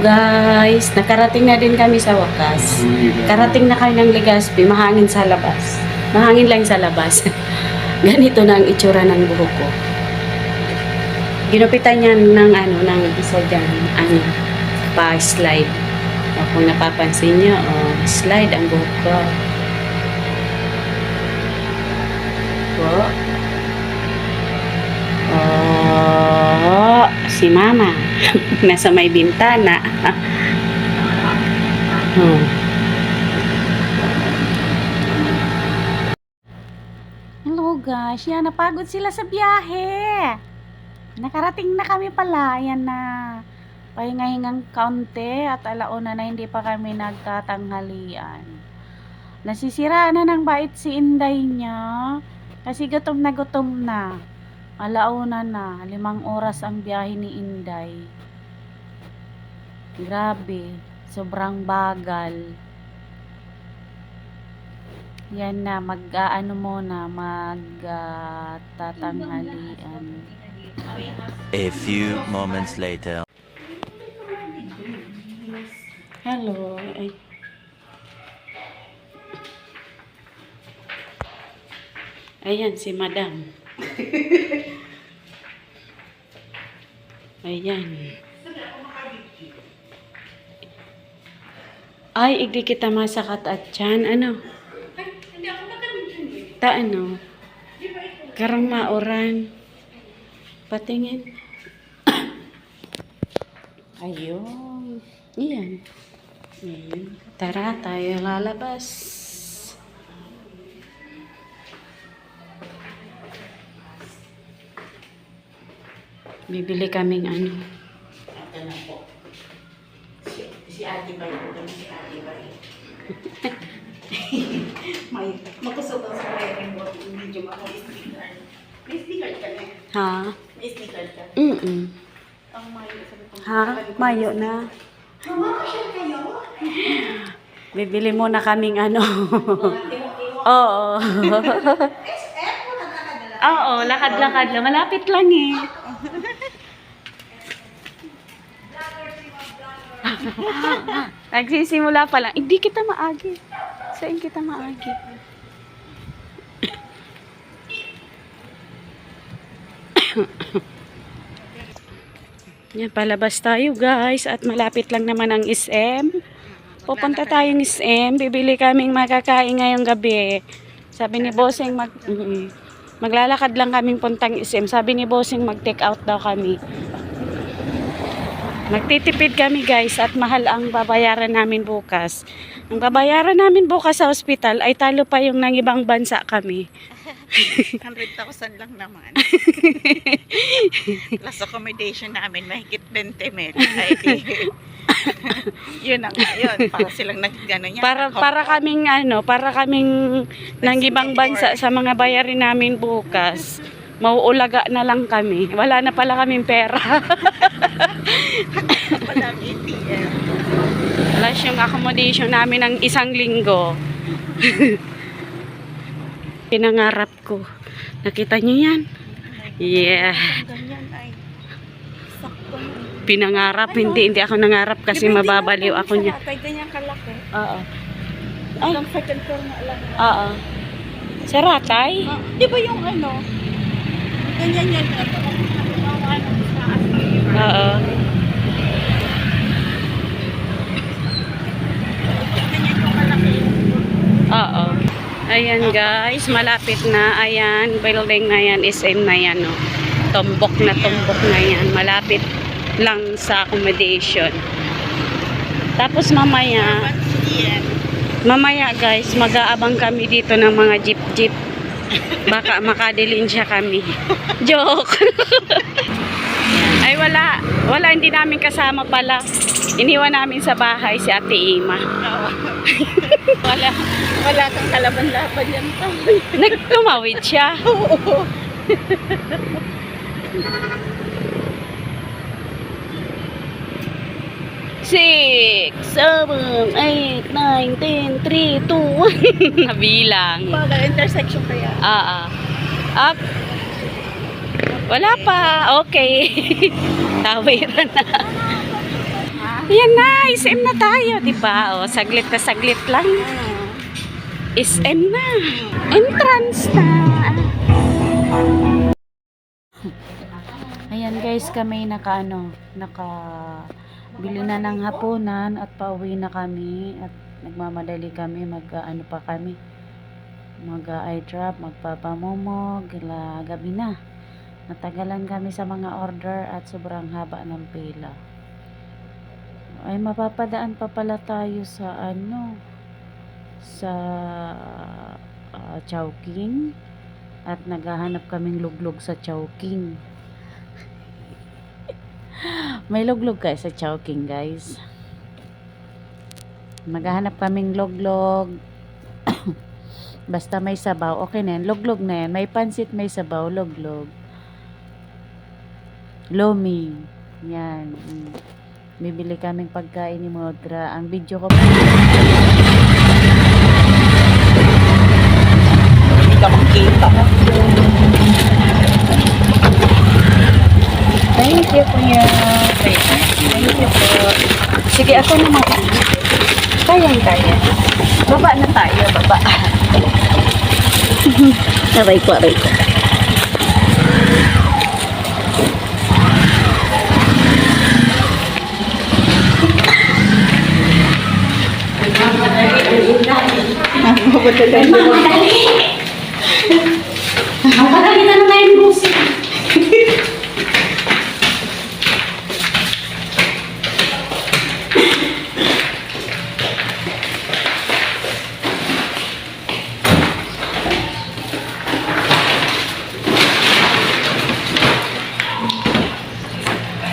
guys, nakarating na din kami sa wakas. Karating na kami ng Legazpi, mahangin sa labas. Mahangin lang sa labas. Ganito na ang itsura ng buhok ko. Ginupitan niya ng isa dyan, pa-slide. Kung napapansin niyo, slide ang buhok ko. Si Mama. Nasa may bintana. Hello guys, yan, napagod sila sa biyahe. Nakarating na kami pala, yan na. Pahinga-hingang kaunti at alauna na hindi pa kami nagtatanghalian. Nasisira na ng bait si Inday niya kasi gutom na. Alauna na, 5 oras ang biyahe ni Inday. Grabe, sobrang bagal. Yan na, tatanghalian. A few moments later. Hello. Ayan si Madam. Ayan. Ay, igdi kita masakat at tiyan. Ano? Hindi ako makamit. Ano? Karang mauran. Patingin. Ayun. Iyan. Ayan. Tara, tayo lalabas. Bibili kaming ano. Ito na po. Si Ate Bay. Si Ate Bay. May makusog ang sa wedding mo. Medyo maka-sticker. May sticker ka na. Ha? May sticker ka. Ang mayo. Sabi ko. Ha? Mayo na. Mama, kasyal kayo? Bibili muna kaming ano. Oo. SM mo nagkakadala. Oo, lakad-lakad lang. Malapit lang eh. Nagsisimula pa lang. Hindi kita maagi. Saan kita maagi? Yan, palabas tayo guys. At malapit lang naman ang SM. Pupunta tayong SM. Bibili kaming makakain ngayong gabi. Sabi ni Bossing maglalakad lang kaming puntang SM. Sabi ni Bossing mag-take out daw kami. Magtitipid kami guys at mahal ang babayaran namin bukas. Ang babayaran namin bukas sa ospital ay talo pa yung nang ibang bansa kami. 100,000 lang naman. Plus accommodation namin, mahigit 20 mil. Yun ang yun. Para silang nag-gano niya. Para kaming nang ibang bansa sa mga bayarin namin bukas. Mauulaga na lang kami. Wala na pala kaming pera. Wala ATM. Plus yung accommodation namin ng 1 linggo. Pinangarap ko. Nakita niyo yan? Yeah. Ganyan ay sakto. Pinangarap. Hindi ako nangarap kasi mababaliw ako niya. Kaya ganyan kalaki. Oo. Ay. Hanggang second floor na lang. Oo. Sa Ratay? Di ba yung ano? Ganyan yan. Oo. Oo. Ayan guys, malapit na. Ayan, building na yan, SM na yan. Oh. Tumbok na yan. Malapit lang sa accommodation. Tapos mamaya guys, mag-aabang kami dito ng mga jeep. Baka makadilin siya kami. Joke. Ay wala, hindi namin kasama pala. Iniwan namin sa bahay si Ate Ima. Wala kang kalaban-laban yan. Nagtumawid siya. Oo. 6, 7, 8, 9, 10, 3, 2, 1. Nabilang. Baga, intersection kaya. Up. Wala pa. Okay. Tawiran na. Yan na, SM na tayo, di ba? O, saglit na saglit lang. SM na. Entrance na. Ayan guys, kami bili na ng hapunan at pauwi na kami at nagmamadali kami mag-eye drop, magpapamomo, gabi na. Natagalan kami sa mga order at sobrang haba ng pila. Ay mapapadaan pa pala tayo sa Chowking at naghahanap kaming luglog sa Chowking. May luglog guys sa Chowking, guys. Maghahanap kaming luglog. Basta may sabaw, okay na yan. Luglog na yan. May pansit, may sabaw, luglog. Lomi. Yan. Bibili kaming pagkain ni Modra. Ang video ko Hindi ka makita. Thank you, kuya. Thank you po. Sige, ako naman. Kaya. Baba na tayo, baba. Aray ko. Mamadali na na yung musik.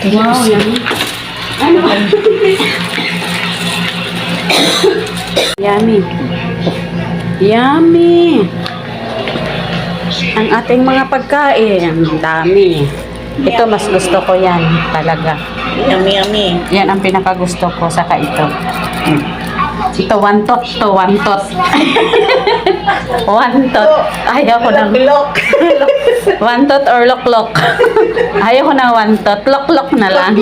Wow, yummy. Ano? Yummy. Ang ating mga pagkain, ang dami. Ito mas gusto ko yan talaga. Yummy. Yan ang pinakagusto ko, saka ito. Ito wantot. Wantot. Ayaw ko ng wantot or loklok. Ayaw ko ng wantot. Loklok na lang.